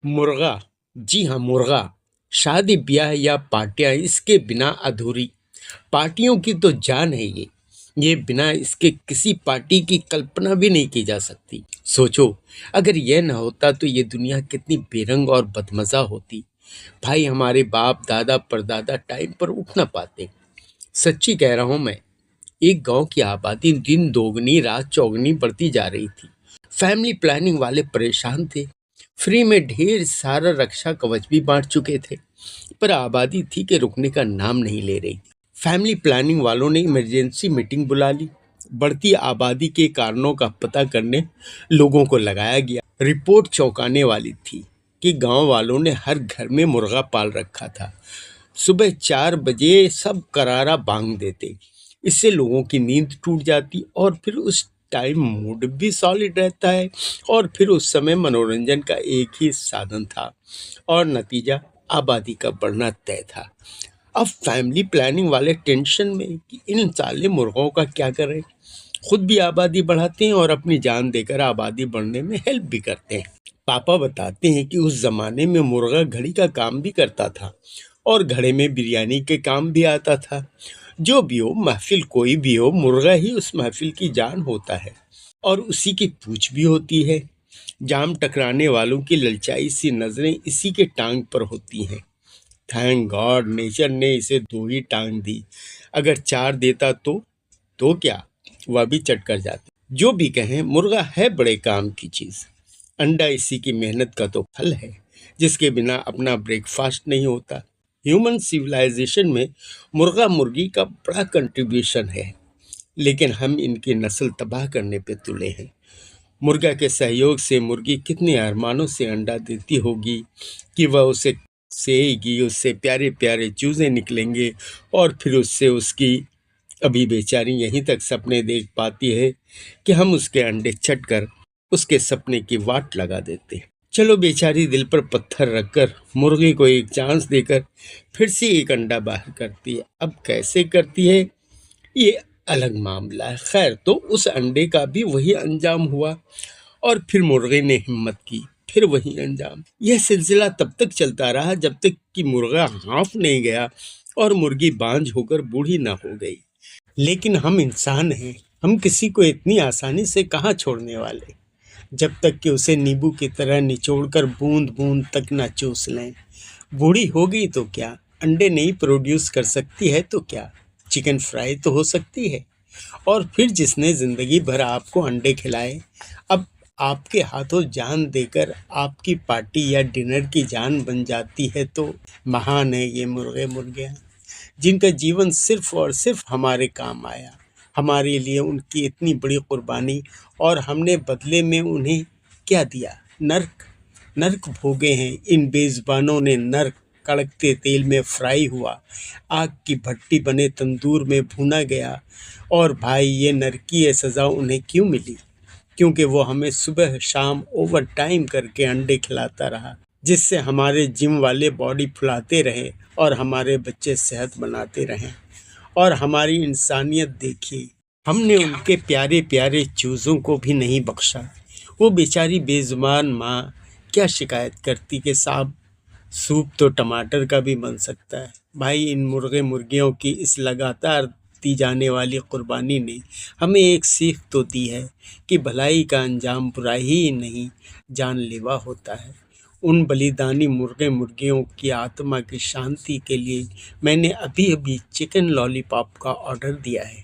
मुर्गा। जी हाँ, मुर्गा। शादी ब्याह या पार्टियां इसके बिना अधूरी। पार्टियों की तो जान है ये बिना इसके किसी पार्टी की कल्पना भी नहीं की जा सकती। सोचो, अगर यह न होता तो ये दुनिया कितनी बेरंग और बदमजा होती। भाई, हमारे बाप दादा परदादा टाइम पर उठ ना पाते। सच्ची कह रहा हूं मैं। एक गांव की आबादी दिन दोगुनी रात चौगुनी बढ़ती जा रही थी। फैमिली प्लानिंग वाले परेशान थे। फ्री में ढेर सारा रक्षा कवच भी बांट चुके थे, पर आबादी थी कि रुकने का नाम नहीं ले रही। फैमिली प्लानिंग वालों ने इमरजेंसी मीटिंग बुला ली। बढ़ती आबादी के कारणों का पता करने लोगों को लगाया गया। रिपोर्ट चौंकाने वाली थी कि गांव वालों ने हर घर में मुर्गा पाल रखा था। सुबह 4 बजे सब करारा बांग देते। इससे लोगों की नींद टूट जाती और फिर उस टाइम मूड भी सॉलिड रहता है। और फिर उस समय मनोरंजन का एक ही साधन था और नतीजा आबादी का बढ़ना तय था। अब फैमिली प्लानिंग वाले टेंशन में कि इन साले मुर्गों का क्या करें। खुद भी आबादी बढ़ाते हैं और अपनी जान देकर आबादी बढ़ने में हेल्प भी करते हैं। पापा बताते हैं कि उस जमाने में मुर्गा घड़ी का काम भी करता था और घड़े में बिरयानी के काम भी आता था। जो भी हो, महफिल कोई भी हो, मुर्गा ही उस महफिल की जान होता है और उसी की पूछ भी होती है। जाम टकराने वालों की ललचाई सी नजरें इसी के टांग पर होती हैं। थैंक गॉड नेचर ने इसे 2 ही टांग दी। अगर 4 देता तो क्या, वह भी चट कर जाती। जो भी कहें, मुर्गा है बड़े काम की चीज। अंडा इसी की मेहनत का तो फल है, जिसके बिना अपना ब्रेकफास्ट नहीं होता। ह्यूमन सिविलाइजेशन में मुर्गा मुर्गी का बड़ा कंट्रीब्यूशन है, लेकिन हम इनकी नस्ल तबाह करने पे तुले हैं। मुर्गा के सहयोग से मुर्गी कितने अरमानों से अंडा देती होगी कि वह उसे सेएगी, उससे प्यारे प्यारे चूजे निकलेंगे और फिर उससे उसकी अभी बेचारी यहीं तक सपने देख पाती है कि हम उसके अंडे चट कर उसके सपने की वाट लगा देते हैं। चलो, बेचारी दिल पर पत्थर रखकर मुर्गी को एक चांस देकर फिर से एक अंडा बाहर करती है। अब कैसे करती है ये अलग मामला है। खैर, तो उस अंडे का भी वही अंजाम हुआ और फिर मुर्गे ने हिम्मत की, फिर वही अंजाम। यह सिलसिला तब तक चलता रहा जब तक कि मुर्गा हाँफ नहीं गया और मुर्गी बांझ होकर बूढ़ी ना हो गई। लेकिन हम इंसान हैं, हम किसी को इतनी आसानी से कहाँ छोड़ने वाले, जब तक कि उसे नींबू की तरह निचोड़कर बूंद बूंद तक ना चूस लें। बूढ़ी हो गई तो क्या, अंडे नहीं प्रोड्यूस कर सकती है तो क्या, चिकन फ्राई तो हो सकती है। और फिर जिसने जिंदगी भर आपको अंडे खिलाए, अब आपके हाथों जान देकर आपकी पार्टी या डिनर की जान बन जाती है तो महान है ये मुर्गे मुर्गियाँ, जिनका जीवन सिर्फ और सिर्फ हमारे काम आया। हमारे लिए उनकी इतनी बड़ी कुर्बानी और हमने बदले में उन्हें क्या दिया? नर्क। नर्क भोगे हैं इन बेज़ुबानों ने, नर्क। कड़कते तेल में फ्राई हुआ, आग की भट्टी बने तंदूर में भूना गया। और भाई, ये नरकीय सज़ा उन्हें क्यों मिली? क्योंकि वो हमें सुबह शाम ओवर टाइम करके अंडे खिलाता रहा, जिससे हमारे जिम वाले बॉडी फुलाते रहे और हमारे बच्चे सेहत बनाते रहें। और हमारी इंसानियत देखिए, हमने उनके प्यारे प्यारे चूज़ों को भी नहीं बख्शा। वो बेचारी बेजुबान माँ क्या शिकायत करती कि साहब, सूप तो टमाटर का भी बन सकता है। भाई, इन मुर्गे मुर्गियों की इस लगातार दी जाने वाली कुर्बानी ने हमें एक सीख तो दी है कि भलाई का अंजाम बुराई ही नहीं जानलेवा होता है। उन बलिदानी मुर्गे मुर्गियों की आत्मा की शांति के लिए मैंने अभी अभी चिकन लॉलीपॉप का ऑर्डर दिया है।